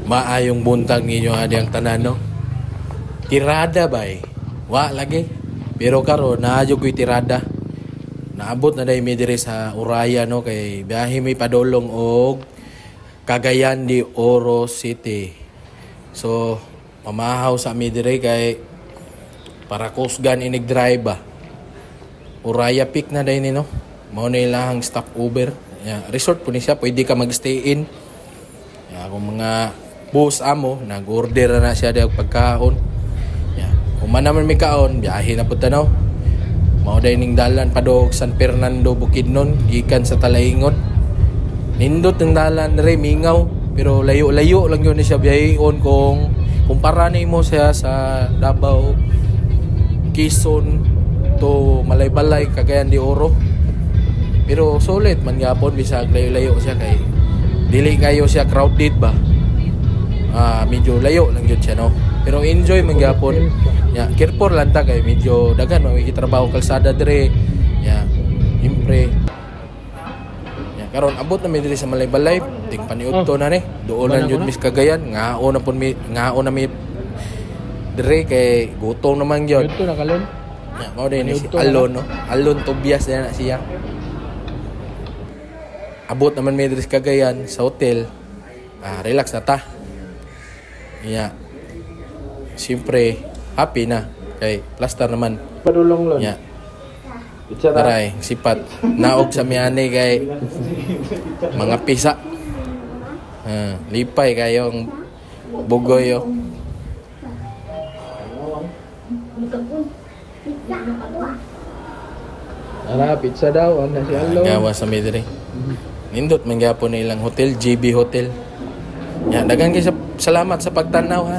Maayong buntag ninyo adiyang tanan no. Tirada bay. Wa lagi. Pero karon naadyo ko'y tirada. Naabot na day mi diri sa Uraya no kay biyahe mi padulong og Cagayan de Oro City. So mamahaw sa mi diri kay para kusgan inig drive ba. Uraya Peak na day ni no. Mao na ilang stop over. Yeah, resort po ni siya, pwede ka mag-stay in. Yeah, kung mga bus amo, nag-order na siya ng pagkaon. Yeah. Kung man naman may kaon, biyahe na po tanaw. Mao day ning dalan padog San Fernando Bukidnon, gikan sa Talaingon. Nindot ng dalan re mingaw, pero layo-layo lang yun siya biyaheon kung kumpara nimo siya sa Davao, Quezon to Malaybalay, Cagayan de Oro. Pero solid man gyapon bisag layo-layo siya kay dili kayo siya crowded ba. Medyo layo lang yun siya no. Pero enjoy man gyapon. Ya, careful lang ta kay medyo daghan trabaho kalsada dire. Ya, impre. Ya, karon abot na mi diri sa Malaybalay, ting paniudto na ni. Doolan jud mis Cagayan, ngao na mi dire kay gutom naman gyud. Ito na kalon. Ya, mao din si Alon no. Alon Tobias na siya. Abot naman may diri sa Cagayan sa hotel. Relax na ta. Yeah. Siyempre, happy na. Kay plaster naman. Padulong lon. Yeah. Taray, sipat. Naog sa miyane kay mga pisa. Lipay kayong bugoy yo. Pizza daw. Ano si Alon? Gawa sa midri. Nindot man gyapon na ilang hotel, JB Hotel. Yan, daghang kay salamat sa pagtanaw ha.